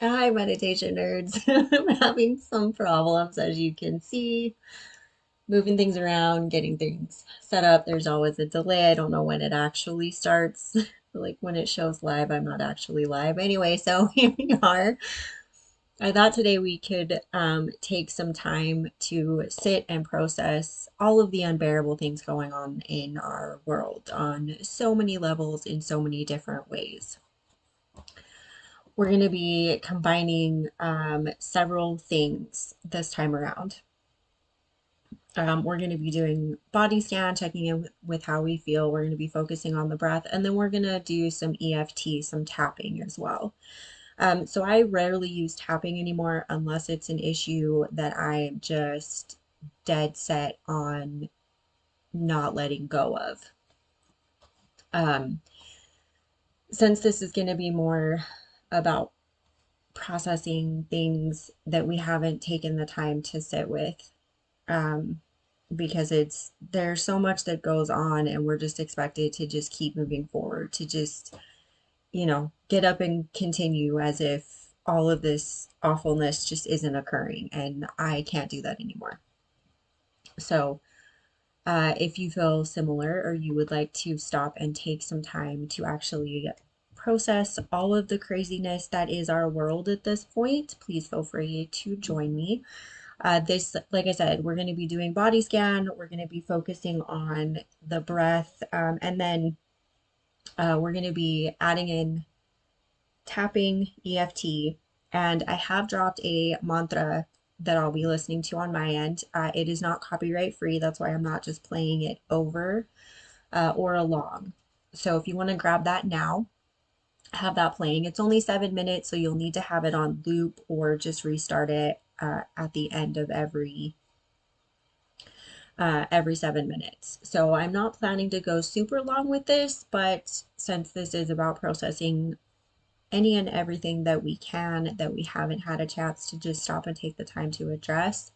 Hi, meditation nerds. I'm having some problems, as you can see, moving things around, getting things set up. There's always a delay. I don't know when it actually starts. Like when it shows live, I'm not actually live. Anyway, so here we are. I thought today we could take some time to sit and process all of the unbearable things going on in our world on so many levels in so many different ways. We're going to be combining several things this time around. We're going to be doing body scan, checking in with how we feel. We're going to be focusing on the breath, and then we're going to do some EFT, some tapping as well. So I rarely use tapping anymore unless it's an issue that I'm just dead set on not letting go of. Um, since this is going to be more about processing things that we haven't taken the time to sit with, um, because there's so much that goes on and we're just expected to just keep moving forward, to just, get up and continue as if all of this awfulness just isn't occurring. And I can't do that anymore. So, if you feel similar or you would like to stop and take some time to actually process all of the craziness that is our world at this point, please feel free to join me. Like I said, we're going to be doing body scan. We're going to be focusing on the breath, and then we're going to be adding in tapping, EFT, and I have dropped a mantra that I'll be listening to on my end. It is not copyright free. That's why I'm not just playing it over or along. So if you want to grab that now, have that playing. It's only 7 minutes, so you'll need to have it on loop or just restart it at the end of every 7 minutes. So I'm not planning to go super long with this, but since this is about processing any and everything that we can, that we haven't had a chance to just stop and take the time to address,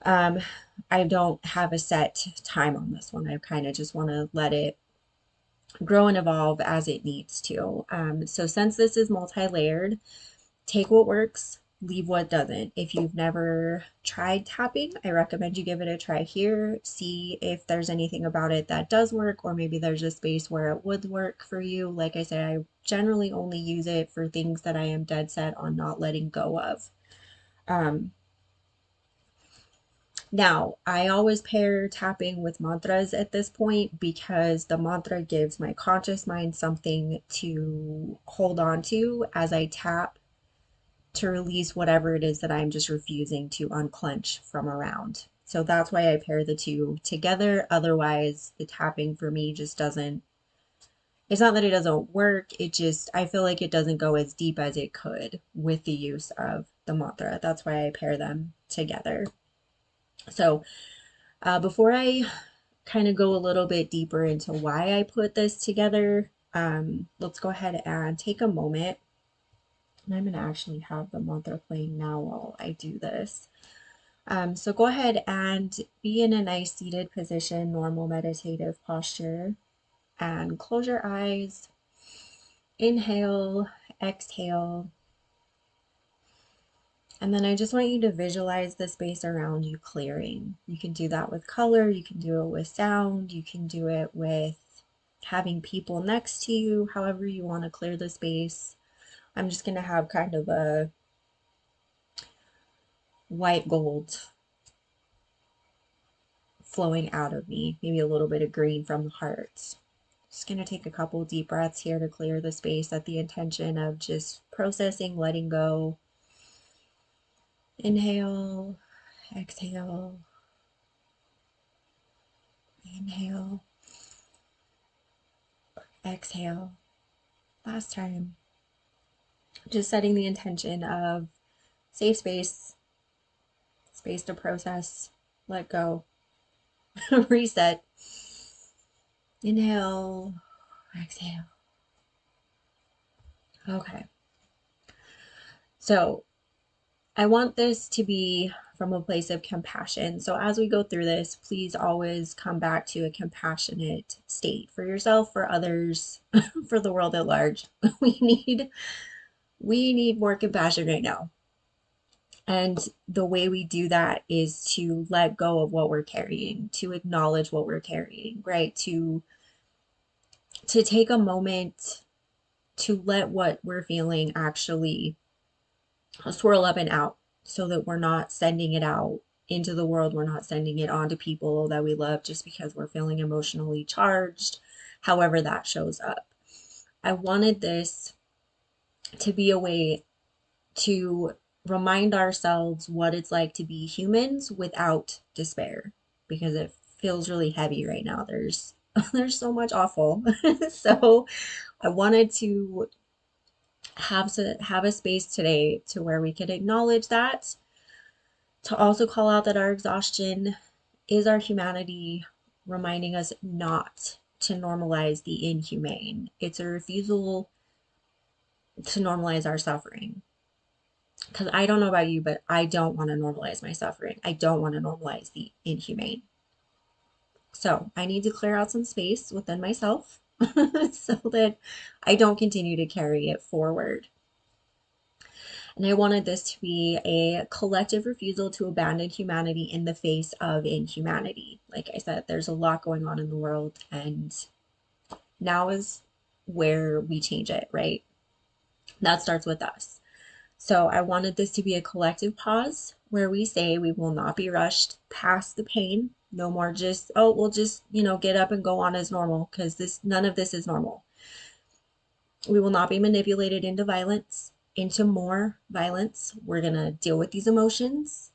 um, I don't have a set time on this one. I kind of just want to let it grow and evolve as it needs to. So since this is multi-layered, take what works, leave what doesn't. If you've never tried tapping, I recommend you give it a try here. See if there's anything about it that does work, or maybe there's a space where it would work for you. Like I said, I generally only use it for things that I am dead set on not letting go of. Um, Now, I always pair tapping with mantras at this point because the mantra gives my conscious mind something to hold on to as I tap to release whatever it is that I'm just refusing to unclench from around. So that's why I pair the two together. Otherwise, the tapping for me just doesn't, it's not that it doesn't work, it just, I feel like it doesn't go as deep as it could with the use of the mantra. That's why I pair them together. So, before I kind of go a little bit deeper into why I put this together, let's go ahead and take a moment. And I'm going to actually have the mantra playing now while I do this. So go ahead and be in a nice seated position, normal meditative posture, and close your eyes. Inhale, exhale. And then I just want you to visualize the space around you clearing. You can do that with color, you can do it with sound, you can do it with having people next to you, however you want to clear the space. I'm just going to have kind of a white gold flowing out of me, maybe a little bit of green from the heart. Just going to take a couple deep breaths here to clear the space at the intention of just processing, letting go. Inhale, exhale, inhale, exhale. Last time. Just setting the intention of safe space, space to process, let go, reset. Inhale, exhale. Okay. So I want this to be from a place of compassion. So as we go through this, please always come back to a compassionate state for yourself, for others, for the world at large. We need We need more compassion right now. And the way we do that is to let go of what we're carrying, to acknowledge what we're carrying, right? To take a moment to let what we're feeling actually swirl up and out so that we're not sending it out into the world. We're not sending it on to people that we love just because we're feeling emotionally charged, however that shows up. I wanted this to be a way to remind ourselves what it's like to be humans without despair because it feels really heavy right now. There's so much awful. So I wanted to have a space today to where we could acknowledge that, to also call out that our exhaustion is our humanity, reminding us not to normalize the inhumane. It's a refusal to normalize our suffering. Because I don't know about you, but I don't want to normalize my suffering. I don't want to normalize the inhumane. So I need to clear out some space within myself so that I don't continue to carry it forward. And I wanted this to be a collective refusal to abandon humanity in the face of inhumanity. Like I said, there's a lot going on in the world, and now is where we change it, right? That starts with us. So I wanted this to be a collective pause where we say we will not be rushed past the pain. No more just, oh, we'll just, get up and go on as normal because none of this is normal. We will not be manipulated into violence, into more violence. We're going to deal with these emotions.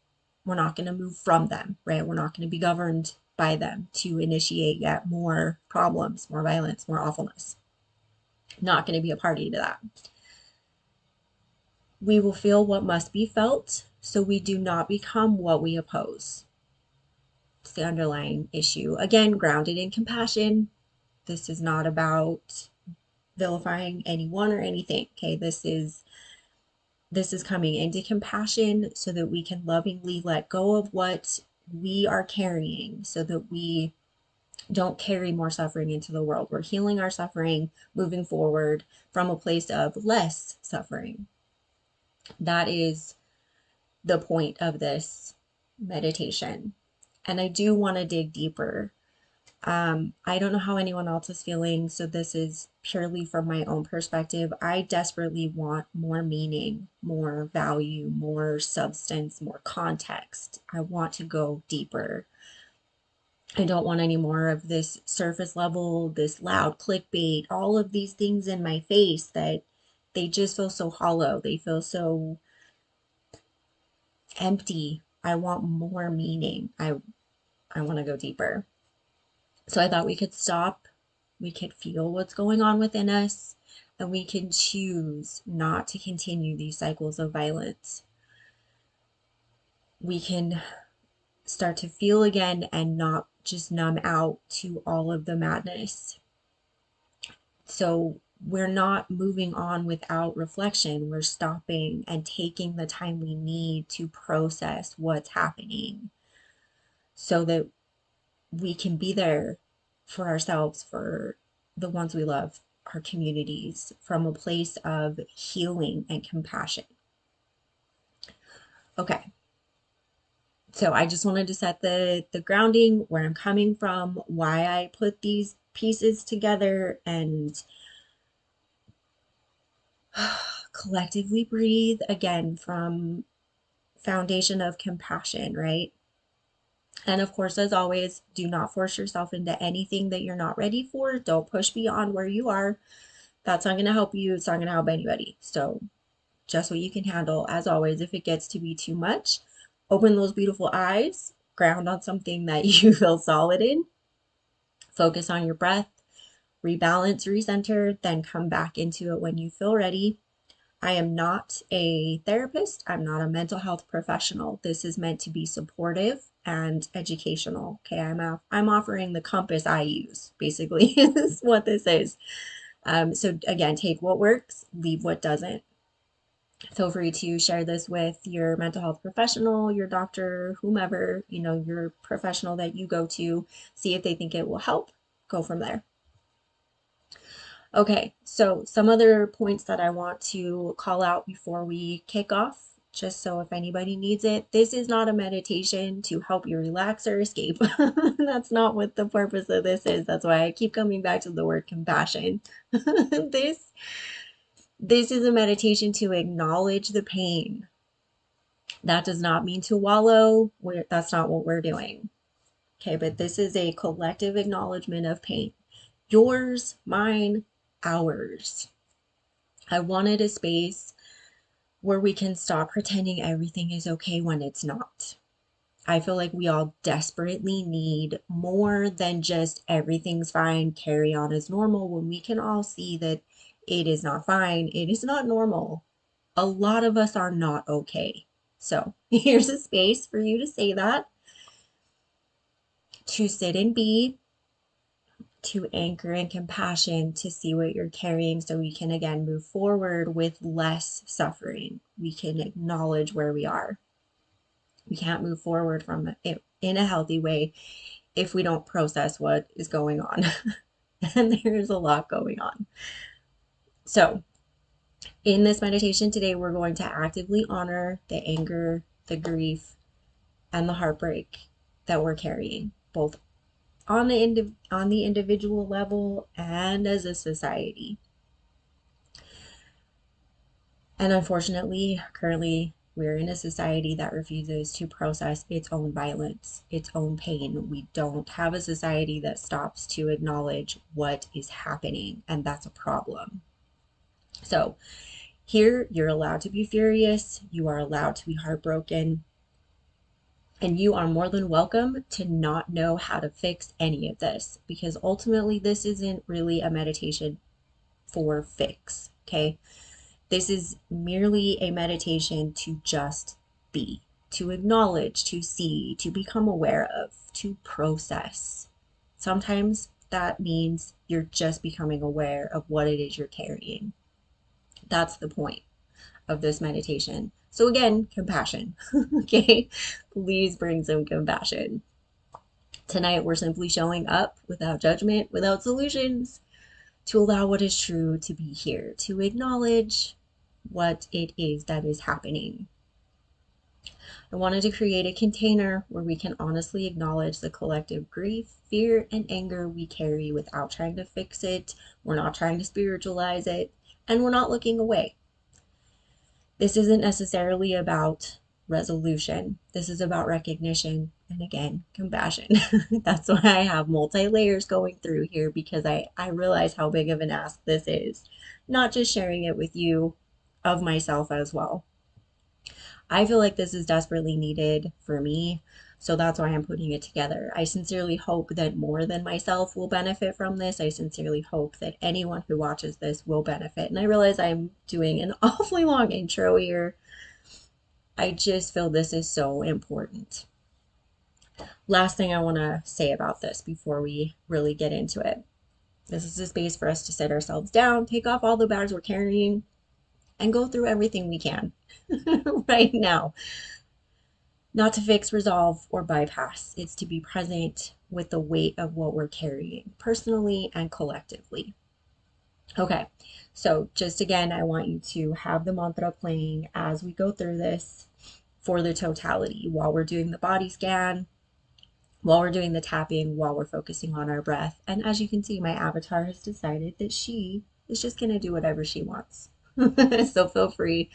We're not going to move from them, right? We're not going to be governed by them to initiate yet more problems, more violence, more awfulness. Not going to be a party to that. We will feel what must be felt, so we do not become what we oppose. It's the underlying issue. Again, grounded in compassion. This is not about vilifying anyone or anything. Okay, this is coming into compassion so that we can lovingly let go of what we are carrying so that we don't carry more suffering into the world. We're healing our suffering, moving forward from a place of less suffering. That is the point of this meditation. And I do want to dig deeper. I don't know how anyone else is feeling, so this is purely from my own perspective. I desperately want more meaning, more value, more substance, more context. I want to go deeper. I don't want any more of this surface level, this loud clickbait, all of these things in my face that they just feel so hollow. They feel so empty. I want more meaning. I want to go deeper. So I thought we could stop, we could feel what's going on within us, and we can choose not to continue these cycles of violence. We can start to feel again and not just numb out to all of the madness. So we're not moving on without reflection. We're stopping and taking the time we need to process what's happening so that we can be there for ourselves, for the ones we love, our communities, from a place of healing and compassion. Okay, so I just wanted to set the grounding, where I'm coming from, why I put these pieces together, and collectively breathe again from foundation of compassion, right? And of course, as always, do not force yourself into anything that you're not ready for. Don't push beyond where you are. That's not going to help you. It's not going to help anybody. So just what you can handle. As always, if it gets to be too much, open those beautiful eyes, ground on something that you feel solid in, focus on your breath, rebalance, recenter, then come back into it when you feel ready. I am not a therapist. I'm not a mental health professional. This is meant to be supportive and educational. Okay, I'm offering the compass I use, basically, is what this is. So again, take what works, leave what doesn't. Feel free to share this with your mental health professional, your doctor, whomever, your professional that you go to, see if they think it will help. Go from there. Okay, so some other points that I want to call out before we kick off, just so if anybody needs it, this is not a meditation to help you relax or escape. That's not what the purpose of this is. That's why I keep coming back to the word compassion. This this is a meditation to acknowledge the pain. That does not mean to wallow. That's not what we're doing. Okay, but this is a collective acknowledgement of pain. Yours, mine, ours. I wanted a space where we can stop pretending everything is okay when it's not. I feel like we all desperately need more than just everything's fine, carry on as normal, when we can all see that it is not fine, it is not normal. A lot of us are not okay. So here's a space for you to say that, to sit and be, to anchor in compassion, to see what you're carrying so we can again move forward with less suffering. We can acknowledge where we are. We can't move forward from it in a healthy way if we don't process what is going on. And there's a lot going on. So, in this meditation today, we're going to actively honor the anger, the grief, and the heartbreak that we're carrying, both on the individual level and as a society. And unfortunately, currently, we're in a society that refuses to process its own violence, its own pain. We don't have a society that stops to acknowledge what is happening, and that's a problem. So, here, you're allowed to be furious, you are allowed to be heartbroken, and you are more than welcome to not know how to fix any of this, because ultimately, this isn't really a meditation for fix, okay? This is merely a meditation to just be, to acknowledge, to see, to become aware of, to process. Sometimes that means you're just becoming aware of what it is you're carrying. That's the point of this meditation. So, again, compassion. Okay, please bring some compassion. Tonight, we're simply showing up without judgment, without solutions, to allow what is true to be here, to acknowledge what it is that is happening. I wanted to create a container where we can honestly acknowledge the collective grief, fear, and anger we carry without trying to fix it. We're not trying to spiritualize it, and we're not looking away. This isn't necessarily about resolution. This is about recognition and, again, compassion. That's why I have multi layers going through here, because I realize how big of an ask this is. Not just sharing it with you, of myself as well. I feel like this is desperately needed for me, so that's why I'm putting it together. I sincerely hope that more than myself will benefit from this. I sincerely hope that anyone who watches this will benefit. And I realize I'm doing an awfully long intro here. I just feel this is so important. Last thing I want to say about this before we really get into it. This is a space for us to sit ourselves down, take off all the bags we're carrying, and go through everything we can right now. Not to fix, resolve, or bypass. It's to be present with the weight of what we're carrying, personally and collectively. Okay, so just again, I want you to have the mantra playing as we go through this for the totality, while we're doing the body scan, while we're doing the tapping, while we're focusing on our breath. And as you can see, my avatar has decided that she is just going to do whatever she wants. So feel free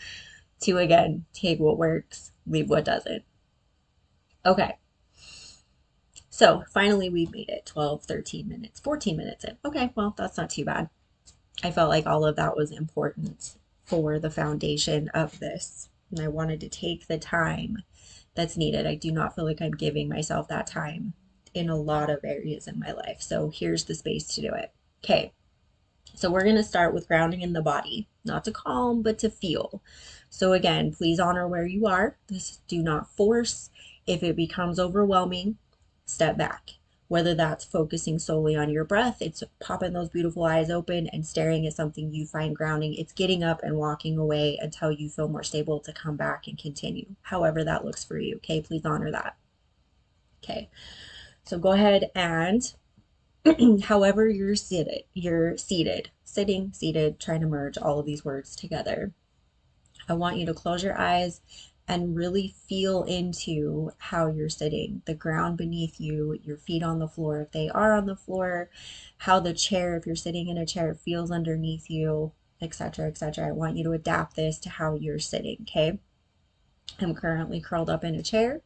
to, again, take what works, leave what doesn't. Okay. So finally, we've made it 12, 13 minutes, 14 minutes in. Okay, well, that's not too bad. I felt like all of that was important for the foundation of this. And I wanted to take the time that's needed. I do not feel like I'm giving myself that time in a lot of areas in my life. So here's the space to do it. Okay, so we're going to start with grounding in the body, not to calm, but to feel. So again, please honor where you are. Do not force. If it becomes overwhelming, step back. Whether that's focusing solely on your breath, it's popping those beautiful eyes open and staring at something you find grounding. It's getting up and walking away until you feel more stable to come back and continue. However that looks for you. Okay, please honor that. Okay, so go ahead and However you're seated, sitting, seated, trying to merge all of these words together. I want you to close your eyes and really feel into how you're sitting, the ground beneath you, your feet on the floor, if they are on the floor, how the chair, if you're sitting in a chair, feels underneath you, etc., etc. I want you to adapt this to how you're sitting, okay? I'm currently curled up in a chair,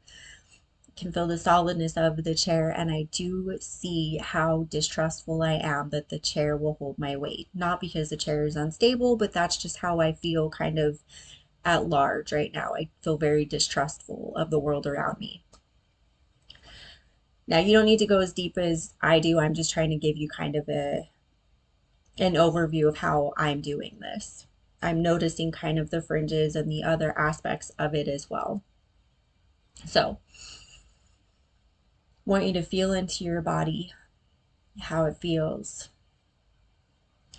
can feel the solidness of the chair, and I do see how distrustful I am that the chair will hold my weight. Not because the chair is unstable, but that's just how I feel kind of at large right now. I feel very distrustful of the world around me. Now, you don't need to go as deep as I do. I'm just trying to give you kind of an overview of how I'm doing this. I'm noticing kind of the fringes and the other aspects of it as well. So, I want you to feel into your body, how it feels.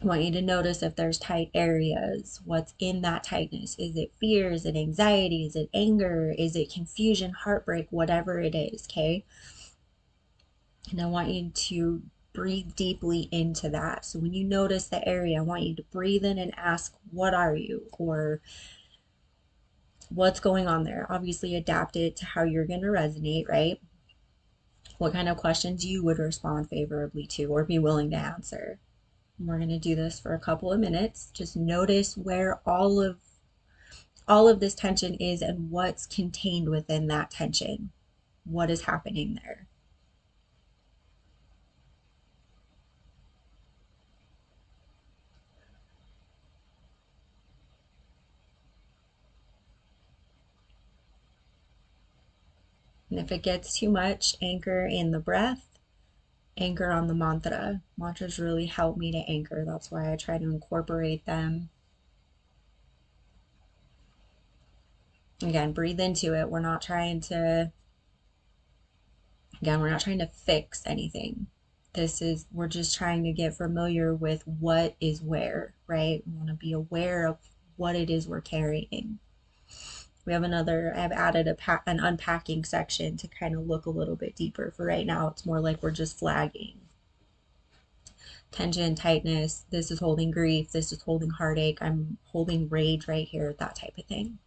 I want you to notice if there's tight areas, what's in that tightness. Is it fear? Is it anxiety? Is it anger? Is it confusion, heartbreak, whatever it is, okay? And I want you to breathe deeply into that. So when you notice the area, I want you to breathe in and ask, what are you? Or what's going on there? Obviously, adapt it to how you're going to resonate, right? What kind of questions you would respond favorably to or be willing to answer. And we're going to do this for a couple of minutes. Just notice where all of this tension is and what's contained within that tension. What is happening there? And if it gets too much, anchor in the breath, anchor on the mantra. Mantras really help me to anchor. That's why I try to incorporate them. Again, breathe into it. We're not trying to fix anything. We're just trying to get familiar with what is where, right? We want to be aware of what it is we're carrying. I've added an unpacking section to kind of look a little bit deeper. For right now, it's more like we're just flagging tension, tightness. This is holding grief. This is holding heartache. I'm holding rage right here, that type of thing.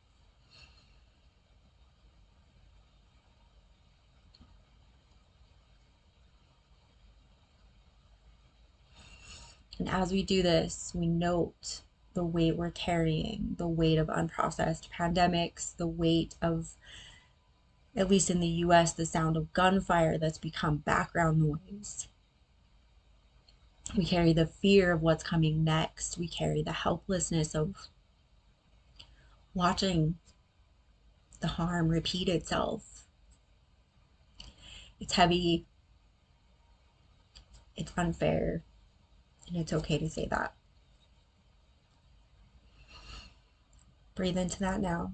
And as we do this, we note the weight we're carrying, the weight of unprocessed pandemics, the weight of, at least in the US, the sound of gunfire that's become background noise. We carry the fear of what's coming next. We carry the helplessness of watching the harm repeat itself. It's heavy, it's unfair, and it's okay to say that. Breathe into that now.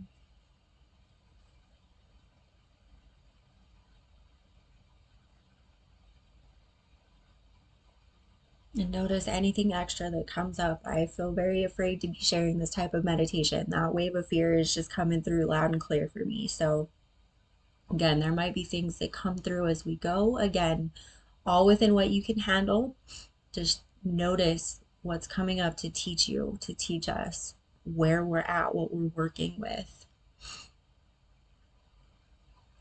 And notice anything extra that comes up. I feel very afraid to be sharing this type of meditation. That wave of fear is just coming through loud and clear for me. So, again, there might be things that come through as we go. Again, all within what you can handle. Just notice what's coming up to teach you, to teach us where we're at, what we're working with.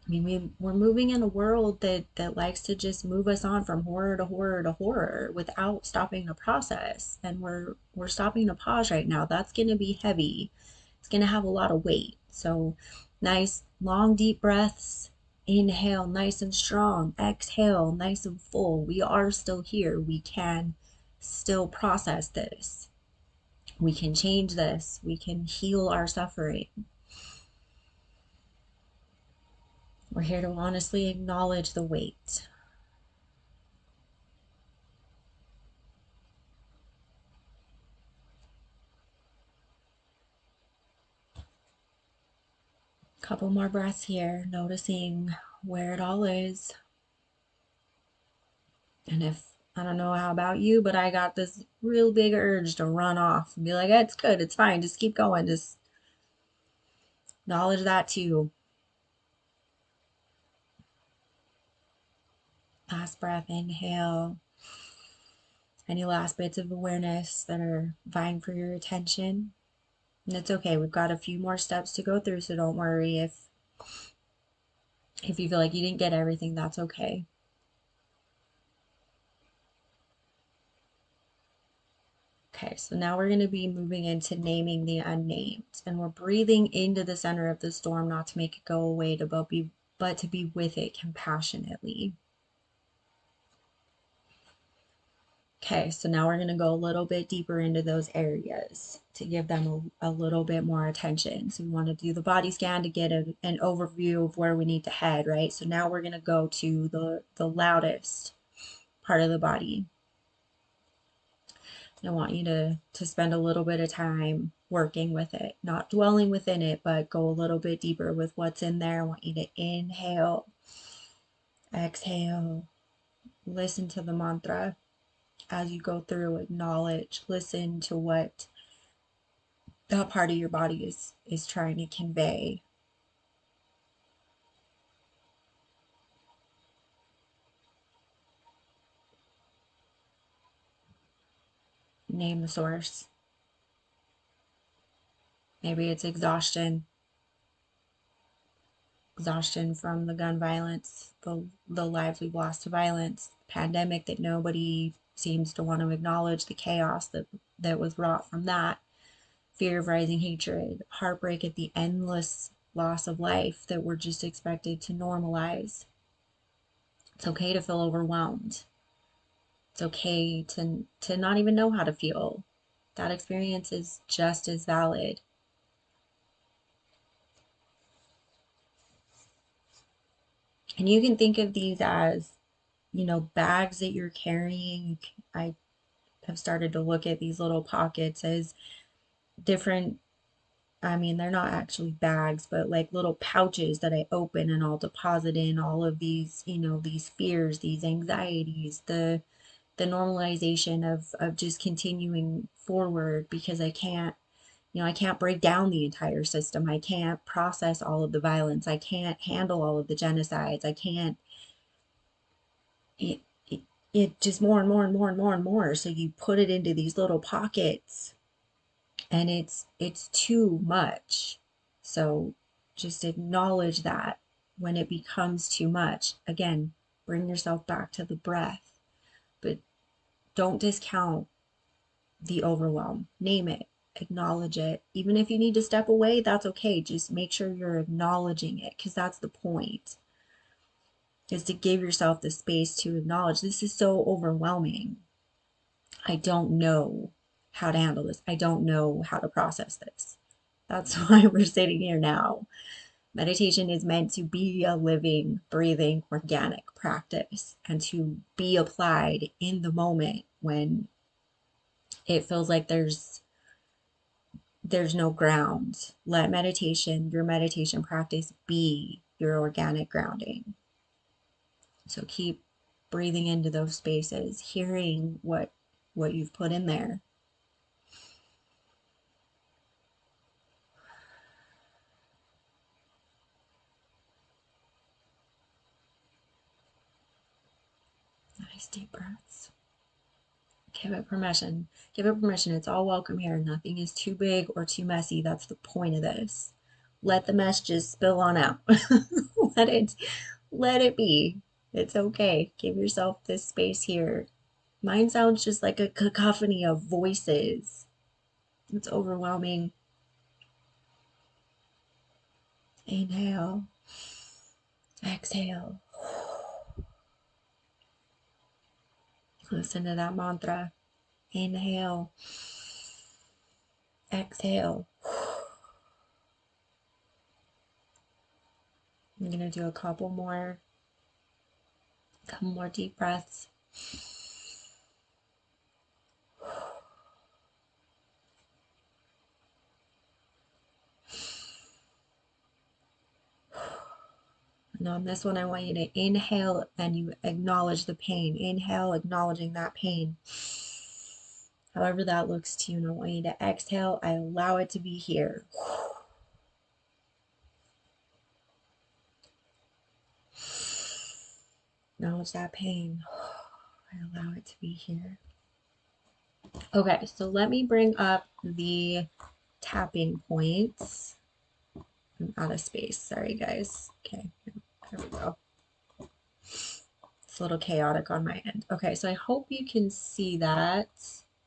I mean, we're moving in a world that likes to just move us on from horror to horror to horror without stopping to process. And we're stopping to pause right now. That's going to be heavy. It's going to have a lot of weight. So nice, long, deep breaths. Inhale, nice and strong. Exhale, nice and full. We are still here. We can still process this. We can change this. We can heal our suffering. We're here to honestly acknowledge the weight. Couple more breaths here, noticing where it all is. And if, I don't know how about you, but I got this real big urge to run off and be like, it's good, it's fine, just keep going. Just acknowledge that too. Last breath, inhale. Any last bits of awareness that are vying for your attention? And it's okay. We've got a few more steps to go through, so don't worry if you feel like you didn't get everything, that's okay. Okay, so now we're going to be moving into naming the unnamed, and we're breathing into the center of the storm, not to make it go away, but to be with it compassionately. Okay, so now we're going to go a little bit deeper into those areas to give them a little bit more attention. So we want to do the body scan to get an overview of where we need to head, right? So now we're going to go to the loudest part of the body. I want you to spend a little bit of time working with it, not dwelling within it, but go a little bit deeper with what's in there. I want you to inhale, exhale, listen to the mantra as you go through, acknowledge, listen to what that part of your body is trying to convey. Name the source. Maybe it's exhaustion from the gun violence, the lives we've lost to violence, pandemic that nobody seems to want to acknowledge, the chaos that was wrought from that, fear of rising hatred, heartbreak at the endless loss of life that we're just expected to normalize. It's okay to feel overwhelmed. It's okay to not even know how to feel. That experience is just as valid. And you can think of these as, bags that you're carrying. I have started to look at these little pockets as different, I mean, they're not actually bags, but like little pouches that I open and I'll deposit in all of these, these fears, these anxieties, the normalization of just continuing forward because I can't break down the entire system. I can't process all of the violence. I can't handle all of the genocides. I can't it, it, it just more and more and more and more and more. So you put it into these little pockets and it's too much. So just acknowledge that when it becomes too much. Again, bring yourself back to the breath, but don't discount the overwhelm. Name it, acknowledge it. Even if you need to step away, that's okay. Just make sure you're acknowledging it because that's the point. Is to give yourself the space to acknowledge this is so overwhelming. I don't know how to handle this. I don't know how to process this. That's why we're sitting here now. Meditation is meant to be a living, breathing, organic practice and to be applied in the moment when it feels like there's no ground. Let your meditation practice be your organic grounding. So keep breathing into those spaces, hearing what you've put in there. Nice deep breaths. Give it permission. Give it permission. It's all welcome here. Nothing is too big or too messy. That's the point of this. Let the mess just spill on out. let it let it be. It's okay. Give yourself this space here. Mine sounds just like a cacophony of voices. It's overwhelming. Inhale. Exhale. Listen to that mantra. Inhale. Exhale. I'm going to do a couple more deep breaths. And on this one, I want you to inhale and you acknowledge the pain. Inhale, acknowledging that pain. However that looks to you. And I want you to exhale. I allow it to be here. Acknowledge that pain. I allow it to be here. Okay, so let me bring up the tapping points. I'm out of space. Sorry, guys. Okay, there we go. It's a little chaotic on my end. Okay, so I hope you can see that.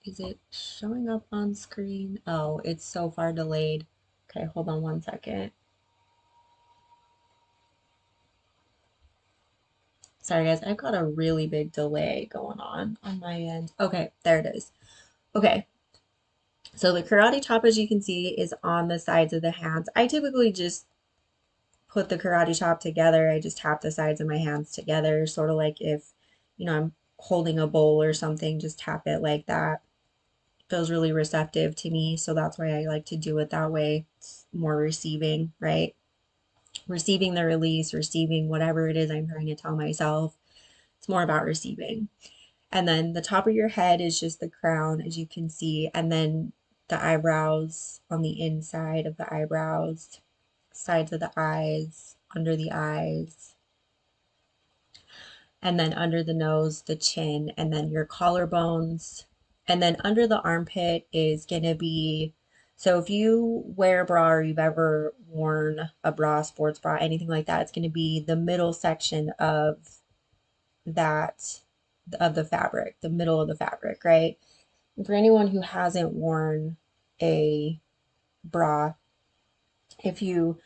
Is it showing up on screen? Oh, it's so far delayed. Okay, hold on one second. Sorry, guys. I've got a really big delay going on my end. Okay, there it is. Okay, so the karate chop, as you can see, is on the sides of the hands. I typically just put the karate chop together. I just tap the sides of my hands together, sort of like if, I'm holding a bowl or something, just tap it like that. Feels really receptive to me, so that's why I like to do it that way. It's more receiving, right? Receiving the release, receiving whatever it is I'm trying to tell myself. It's more about receiving. And then the top of your head is just the crown, as you can see, and then the eyebrows on the inside of the eyebrows, sides of the eyes, under the eyes, and then under the nose, the chin, and then your collarbones. And then under the armpit is going to be, so if you wear a bra or you've ever worn a bra, sports bra, anything like that, it's going to be the middle section of that, of the fabric, the middle of the fabric, right? And for anyone who hasn't worn a bra, if you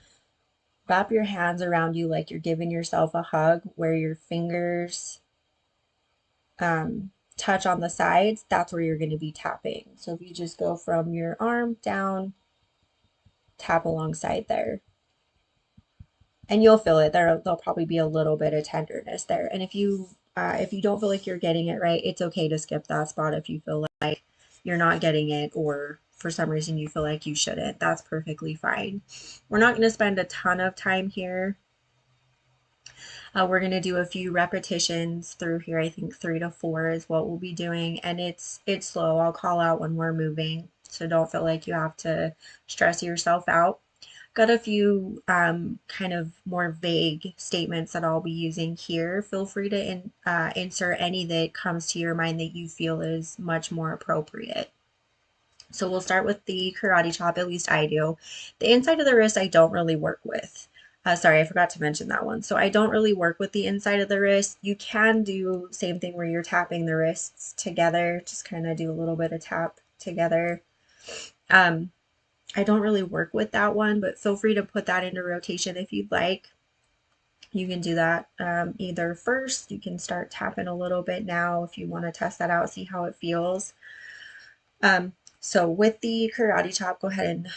wrap your hands around you like you're giving yourself a hug, where your fingers touch on the sides, that's where you're going to be tapping. So if you just go from your arm down, tap alongside there, and you'll feel it. There'll probably be a little bit of tenderness there. And if you don't feel like you're getting it right, it's okay to skip that spot if you feel like you're not getting it, or for some reason you feel like you shouldn't. That's perfectly fine. We're not going to spend a ton of time here. We're going to do a few repetitions through here. I think 3 to 4 is what we'll be doing, and it's slow. I'll call out when we're moving, so don't feel like you have to stress yourself out. Got a few kind of more vague statements that I'll be using here. Feel free to insert any that comes to your mind that you feel is much more appropriate. So we'll start with the karate chop, at least I do. The inside of the wrist I don't really work with. Sorry, I forgot to mention that one. So I don't really work with the inside of the wrist. You can do same thing where you're tapping the wrists together, just kind of do a little bit of tap together. I don't really work with that one, but feel free to put that into rotation if you'd like. You can do that either first. You can start tapping a little bit now if you want to test that out, see how it feels. So with the karate chop, go ahead and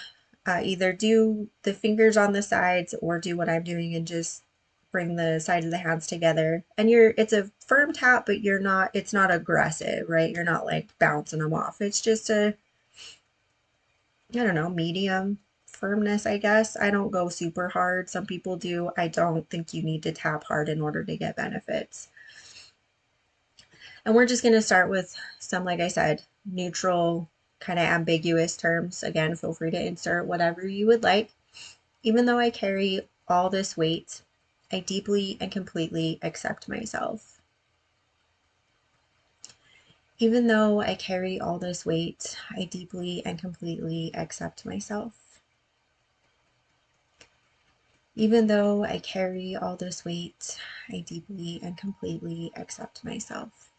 either do the fingers on the sides or do what I'm doing and just bring the sides of the hands together. And it's a firm tap, but it's not aggressive, right? You're not like bouncing them off. It's just I don't know, medium firmness, I guess. I don't go super hard. Some people do. I don't think you need to tap hard in order to get benefits. And we're just going to start with some, like I said, neutral, kind of ambiguous terms. Again, feel free to insert whatever you would like. Even though I carry all this weight, I deeply and completely accept myself. Even though I carry all this weight, I deeply and completely accept myself. Even though I carry all this weight, I deeply and completely accept myself.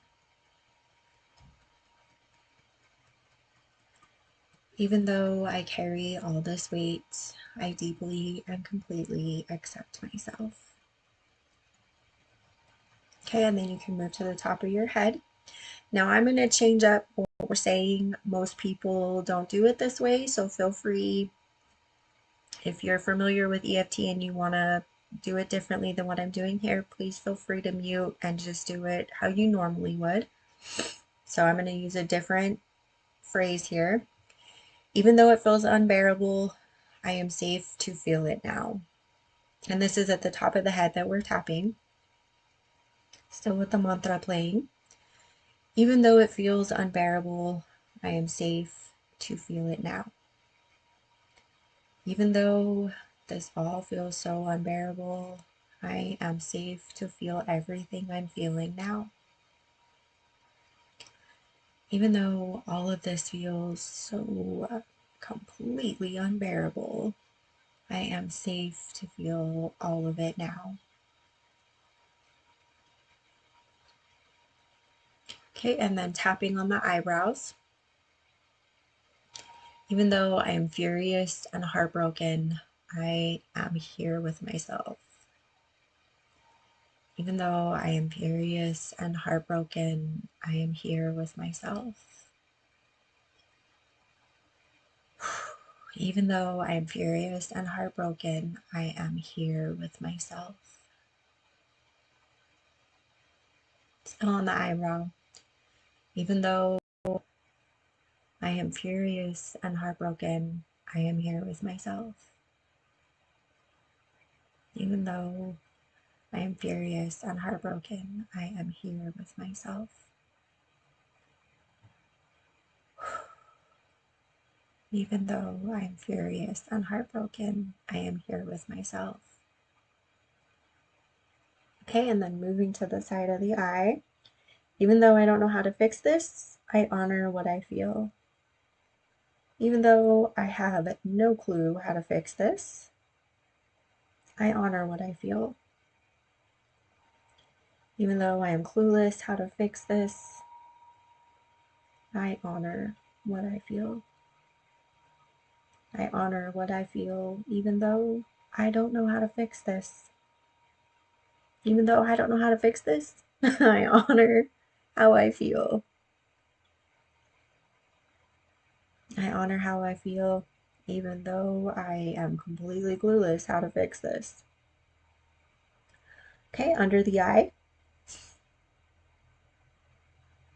Even though I carry all this weight, I deeply and completely accept myself. Okay, and then you can move to the top of your head. Now I'm going to change up what we're saying. Most people don't do it this way, so feel free, if you're familiar with EFT and you want to do it differently than what I'm doing here, please feel free to mute and just do it how you normally would. So I'm going to use a different phrase here. Even though it feels unbearable, I am safe to feel it now. And this is at the top of the head that we're tapping. Still with the mantra playing. Even though it feels unbearable, I am safe to feel it now. Even though this all feels so unbearable, I am safe to feel everything I'm feeling now. Even though all of this feels so completely unbearable, I am safe to feel all of it now. Okay, and then tapping on the eyebrows. Even though I am furious and heartbroken, I am here with myself. Even though I am furious and heartbroken, I am here with myself. Even though I am furious and heartbroken, I am here with myself. Still on the eyebrow. Even though I am furious and heartbroken, I am here with myself. Even though I am furious and heartbroken, I am here with myself. Even though I am furious and heartbroken, I am here with myself. Okay, and then moving to the side of the eye. Even though I don't know how to fix this, I honor what I feel. Even though I have no clue how to fix this, I honor what I feel. Even though I am clueless how to fix this, I honor what I feel. I honor what I feel, even though I don't know how to fix this. Even though I don't know how to fix this, I honor how I feel. I honor how I feel, even though I am completely clueless how to fix this. Okay, under the eye.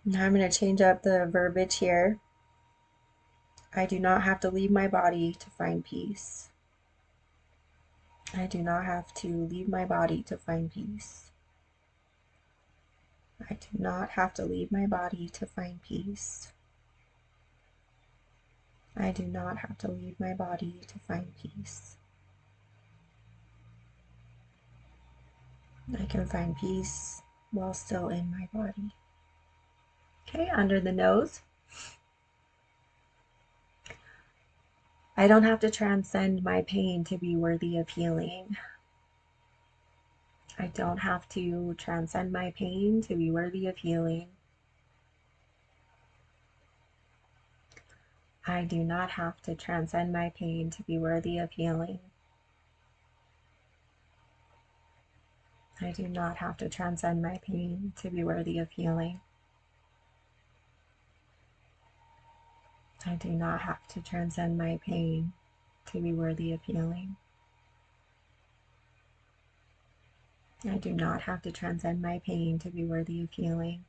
Now I'm going to change up the verbiage here. I do not have to leave my body to find peace. I do not have to leave my body to find peace. I do not have to leave my body to find peace. I do not have to leave my body to find peace. I can find peace while still in my body. Okay, under the nose. I don't have to transcend my pain to be worthy of healing. I don't have to transcend my pain to be worthy of healing. I do not have to transcend my pain to be worthy of healing. I do not have to transcend my pain to be worthy of healing. I do not have to transcend my pain to be worthy of healing. I do not have to transcend my pain to be worthy of healing.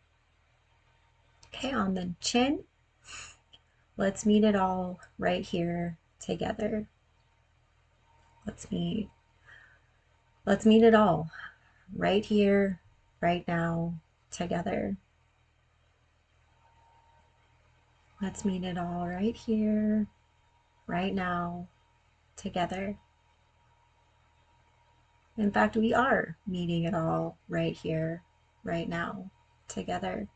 Okay, on the chin, let's meet it all right here together. Let's meet it all right here, right now, together. Let's meet it all right here, right now, together. In fact, we are meeting it all right here, right now, together.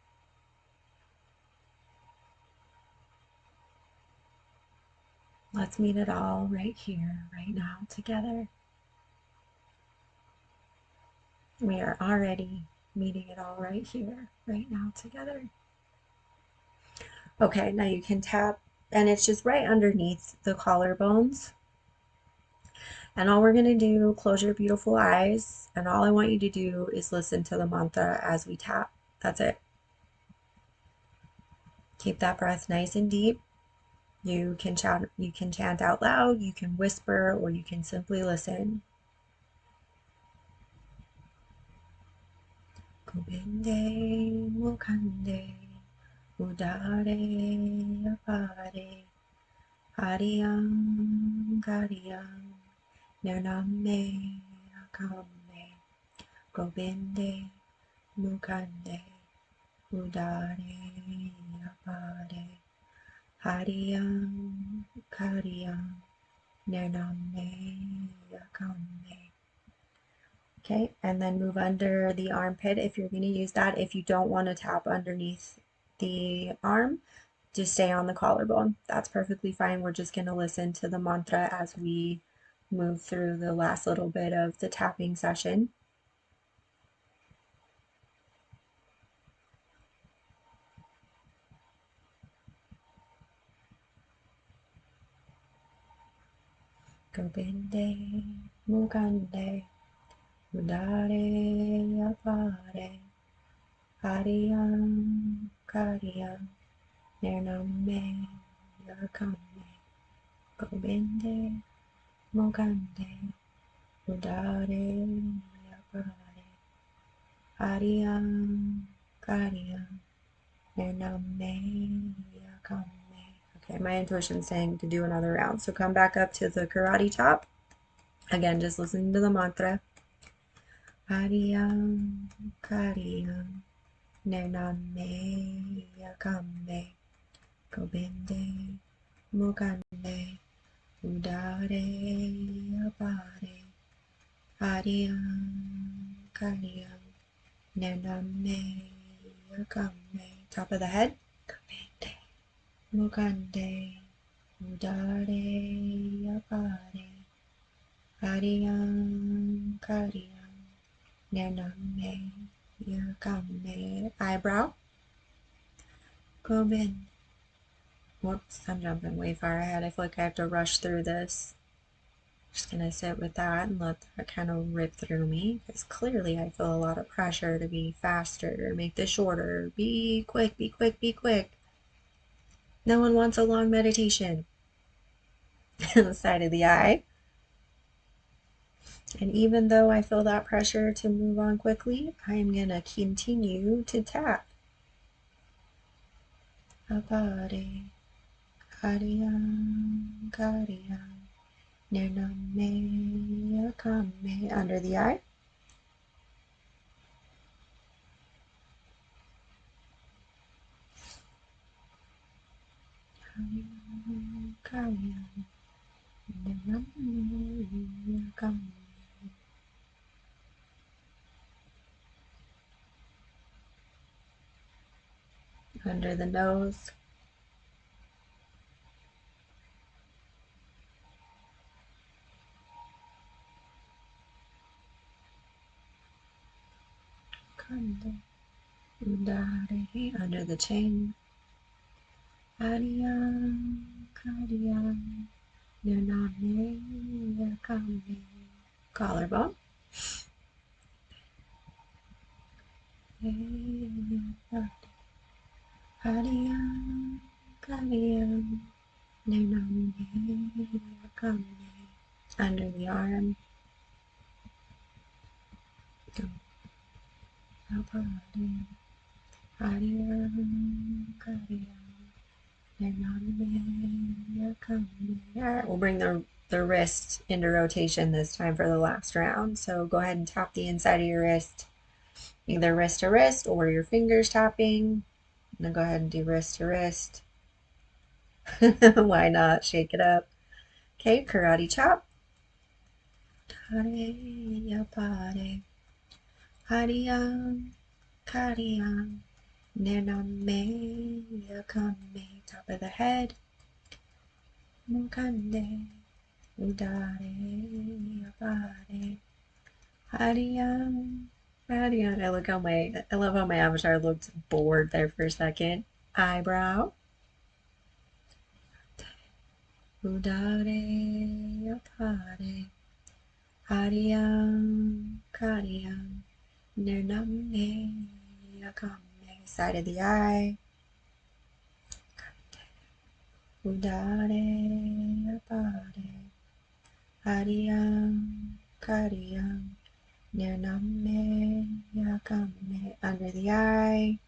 Let's meet it all right here, right now, together. We are already meeting it all right here, right now, together. Okay, now you can tap, and it's just right underneath the collarbones. And all we're going to do, close your beautiful eyes, and all I want you to do is listen to the mantra as we tap. That's it. Keep that breath nice and deep. You can chant out loud, you can whisper, or you can simply listen. Gobinde mukande udare apare hariyam kariyam nirnamme akame Gobinde mukande udare apare hariyam kariyam nirnamme akame. Okay, and then move under the armpit if you're going to use that. If you don't want to tap underneath the arm to stay on the collarbone. That's perfectly fine. We're just going to listen to the mantra as we move through the last little bit of the tapping session. Gobinde, Mugande, Mudare, Apare, Hariyam, Kariyam, Nirname, Yakame, Gobinde, Mugande, Mudare, Apare, Hariyam, Kariyam, Nirname, Yakame. Okay, my intuition's saying to do another round. So come back up to the karate chop. Again, just listening to the mantra. Hariyam, Kariyam, Nirname, Yakame, Gobinde, Mugande, Udare, Apare, Hariyam, Kariyam, Nirname, Yakame. Top of the head. Gobinde, Mugande, Udare, Apare, Hariyam, Kariyam, Nirname, Yakame. Eyebrow. Gobind. Whoops, I'm jumping way far ahead. I feel like I have to rush through this. Just gonna sit with that and let that kind of rip through me, because clearly I feel a lot of pressure to be faster, make this shorter, be quick, be quick, be quick. No one wants a long meditation. The side of the eye. And even though I feel that pressure to move on quickly, I am gonna continue to tap. Apare, Hariyam, Kariyam, Nirname, Yakame. Under the eye. Under the nose. Under the chin. Collarbone. Under the arm. Alright, we'll bring the wrist into rotation this time for the last round. So go ahead and tap the inside of your wrist, either wrist to wrist or your fingers tapping. And then go ahead and do wrist to wrist. Why not? Shake it up. Okay, karate chop. Hariyam, Kariyam, Nirname, Yakame. Top of the head. Mukande, Udare, Apare, Hariyam, Hariyam. I love how my avatar looked bored there for a second. Eyebrow. Udare, Apare, Hariyam, Kariyam, Nirname, Yakame. Side of the eye. Udare, Apare, Hariyam, Kariyam, Nirname, Yakame. Under the eye.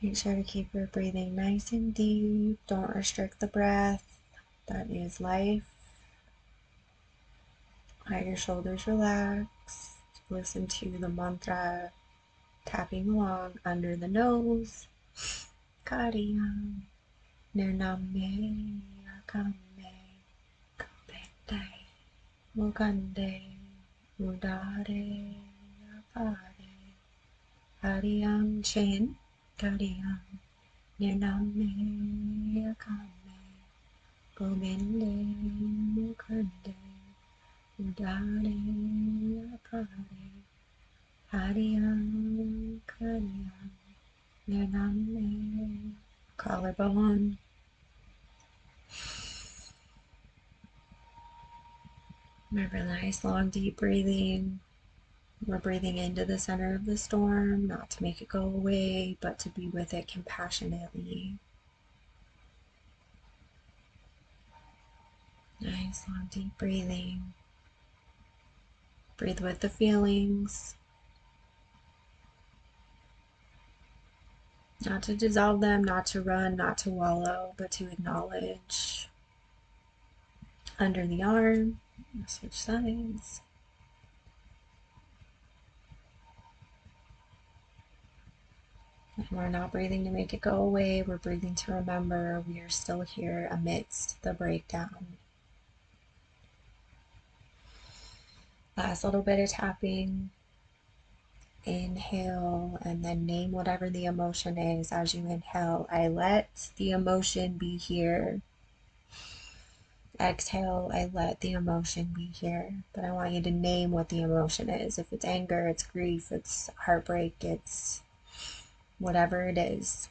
Make sure to keep your breathing nice and deep. Don't restrict the breath. That is life. Let your shoulders relax. Listen to the mantra tapping along under the nose. Kariyam, Nirname, Yakame, Kapete, Mukande, Udare, pare. Hariam chin, Gadiam, Nirname Akame, Gominde Mukunde, Udare Apare, Hariam Kariam, Nirname. Collarbone. Remember, nice long deep breathing. We're breathing into the center of the storm, not to make it go away, but to be with it compassionately. Nice long deep breathing. Breathe with the feelings. Not to dissolve them, not to run, not to wallow, but to acknowledge. Under the arm, switch sides. And we're not breathing to make it go away, we're breathing to remember we are still here amidst the breakdown. Last little bit of tapping. Inhale and then name whatever the emotion is as you inhale. I let the emotion be here. Exhale, I let the emotion be here. But I want you to name what the emotion is. If it's anger, it's grief, it's heartbreak, it's whatever it is.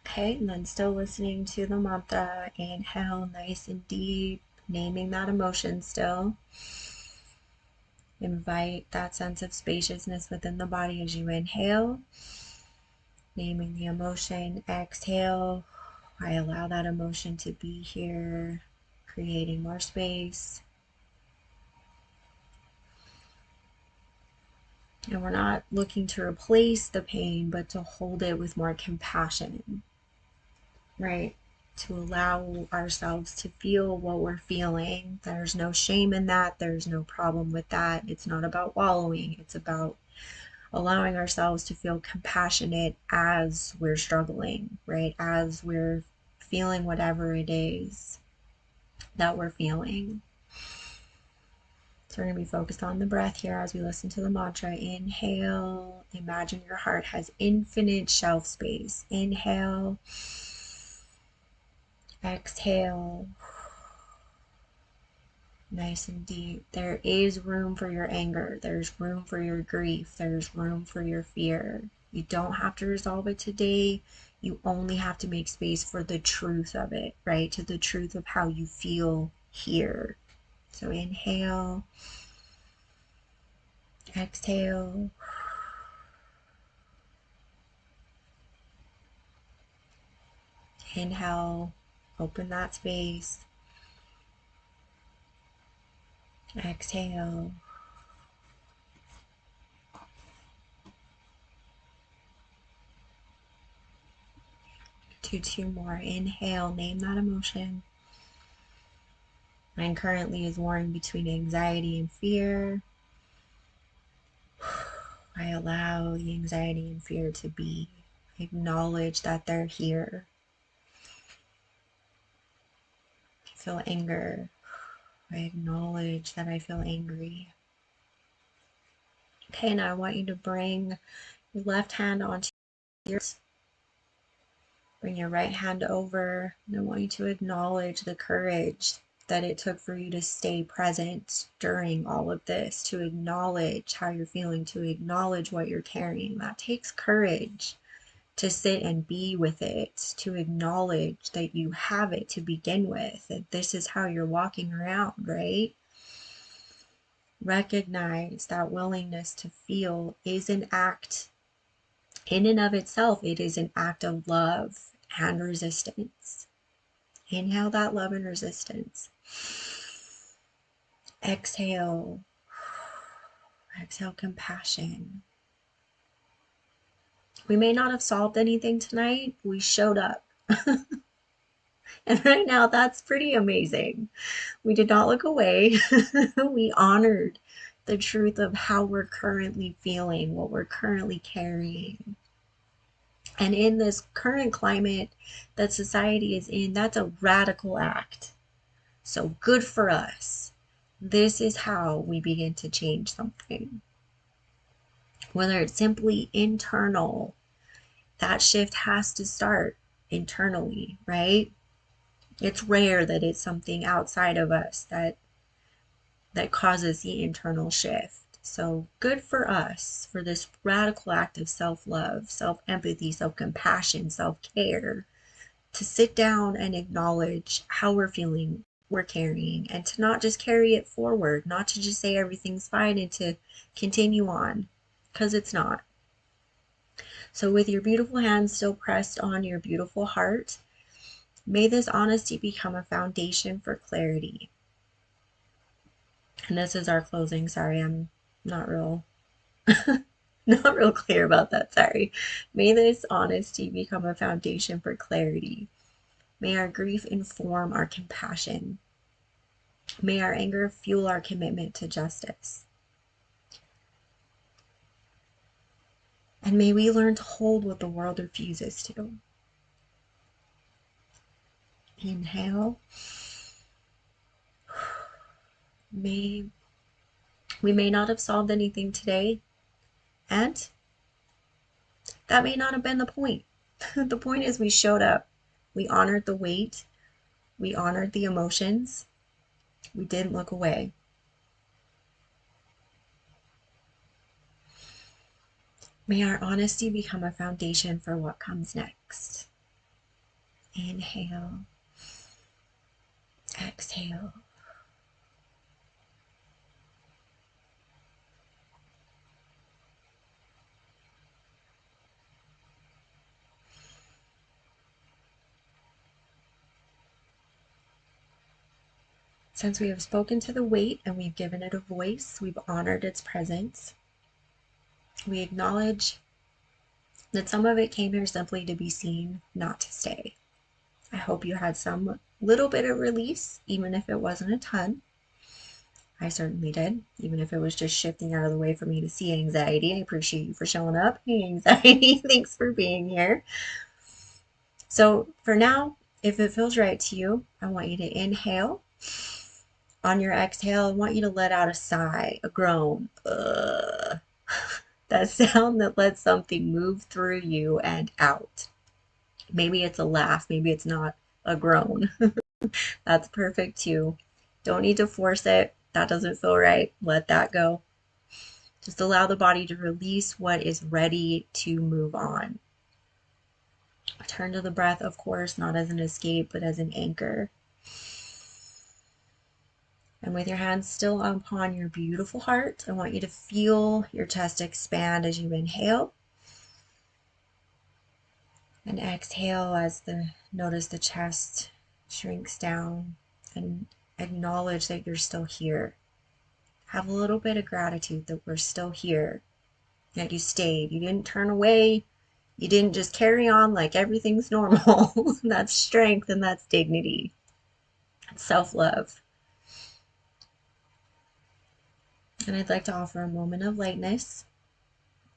Okay, and then still listening to the mantra. Inhale, nice and deep, naming that emotion still. Invite that sense of spaciousness within the body as you inhale. Naming the emotion. Exhale, I allow that emotion to be here, creating more space. And we're not looking to replace the pain, but to hold it with more compassion, right? To allow ourselves to feel what we're feeling. There's no shame in that. There's no problem with that. It's not about wallowing. It's about allowing ourselves to feel compassionate as we're struggling, right? As we're feeling whatever it is that we're feeling. So we're going to be focused on the breath here as we listen to the mantra. Inhale, imagine your heart has infinite shelf space. Inhale, exhale, nice and deep. There is room for your anger. There's room for your grief. There's room for your fear. You don't have to resolve it today. You only have to make space for the truth of it, right? To the truth of how you feel here. So inhale, exhale. Inhale, open that space. Exhale. Do two more. Inhale, name that emotion. Mine currently is warring between anxiety and fear. I allow the anxiety and fear to be. Acknowledge that they're here. I feel anger. I acknowledge that I feel angry. Okay, now I want you to bring your left hand onto your ears. Bring your right hand over, and I want you to acknowledge the courage that it took for you to stay present during all of this, to acknowledge how you're feeling, to acknowledge what you're carrying. That takes courage to sit and be with it, to acknowledge that you have it to begin with, that this is how you're walking around, right? Recognize that willingness to feel is an act in and of itself. It is an act of love and resistance. Inhale that love and resistance. Exhale. Exhale compassion. We may not have solved anything tonight. We showed up. And right now, that's pretty amazing. We did not look away. We honored the truth of how we're currently feeling, what we're currently carrying. And in this current climate that society is in, that's a radical act. So good for us. This is how we begin to change something. whether it's simply internal, that shift has to start internally, right? It's rare that it's something outside of us that causes the internal shift. So good for us for this radical act of self-love, self-empathy, self-compassion, self-care, to sit down and acknowledge how we're feeling, we're carrying, and to not just carry it forward, not to just say everything's fine and to continue on, because it's not. So with your beautiful hands still pressed on your beautiful heart, may this honesty become a foundation for clarity. And this is our closing. Sorry, I'm not real not real clear about that. Sorry. May this honesty become a foundation for clarity. May our grief inform our compassion. May our anger fuel our commitment to justice. And may we learn to hold what the world refuses to. Inhale. We may not have solved anything today, and that may not have been the point. The point is we showed up. We honored the weight. We honored the emotions. We didn't look away. May our honesty become a foundation for what comes next. Inhale. Exhale. Since we have spoken to the weight and we've given it a voice, we've honored its presence, we acknowledge that some of it came here simply to be seen, not to stay. I hope you had some little bit of release, even if it wasn't a ton. I certainly did, even if it was just shifting out of the way for me to see anxiety. I appreciate you for showing up. Hey, anxiety, thanks for being here. So for now, if it feels right to you, I want you to inhale. On your exhale, I want you to let out a sigh, a groan. Ugh. That sound that lets something move through you and out. Maybe it's a laugh, maybe it's not a groan. That's perfect too. Don't need to force it. That doesn't feel right. Let that go. Just allow the body to release what is ready to move on. Turn to the breath, of course, not as an escape, but as an anchor. And with your hands still upon your beautiful heart, I want you to feel your chest expand as you inhale. And exhale as notice the chest shrinks down, and acknowledge that you're still here. Have a little bit of gratitude that we're still here, that you stayed. You didn't turn away. You didn't just carry on like everything's normal. That's strength and that's dignity. It's self-love. And I'd like to offer a moment of lightness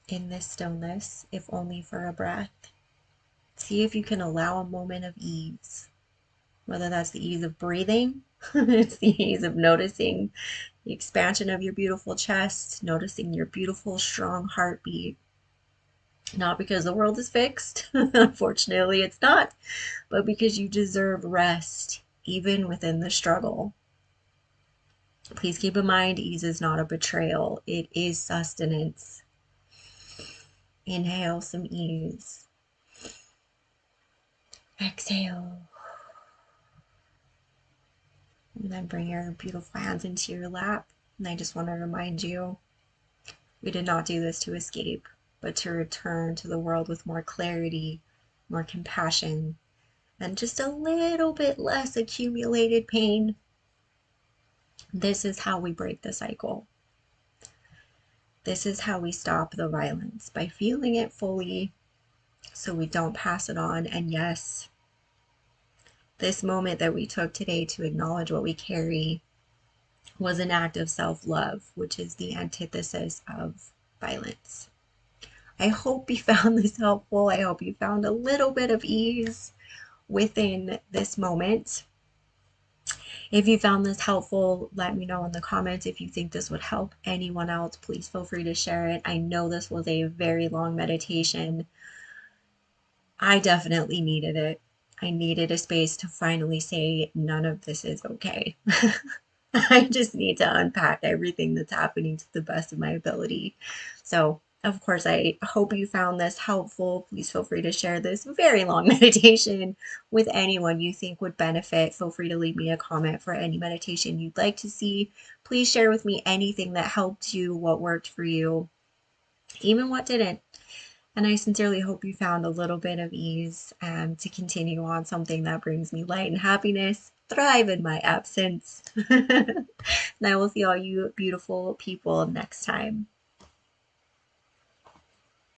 in this stillness, if only for a breath. See if you can allow a moment of ease, whether that's the ease of breathing, it's the ease of noticing the expansion of your beautiful chest, noticing your beautiful, strong heartbeat. Not because the world is fixed, unfortunately it's not, but because you deserve rest, even within the struggle. Please keep in mind, ease is not a betrayal, it is sustenance. Inhale some ease. Exhale. And then bring your beautiful hands into your lap. And I just want to remind you, we did not do this to escape, but to return to the world with more clarity, more compassion, and just a little bit less accumulated pain. This is how we break the cycle. This is how we stop the violence, by feeling it fully so we don't pass it on. And yes, this moment that we took today to acknowledge what we carry was an act of self-love, which is the antithesis of violence. I hope you found this helpful. I hope you found a little bit of ease within this moment. If you found this helpful, let me know in the comments. If you think this would help anyone else, please feel free to share it. I know this was a very long meditation. I definitely needed it. I needed a space to finally say none of this is okay. I just need to unpack everything that's happening to the best of my ability. So, of course, I hope you found this helpful. Please feel free to share this very long meditation with anyone you think would benefit. Feel free to leave me a comment for any meditation you'd like to see. Please share with me anything that helped you, what worked for you, even what didn't. And I sincerely hope you found a little bit of ease to continue on something that brings me light and happiness, thrive in my absence. And I will see all you beautiful people next time.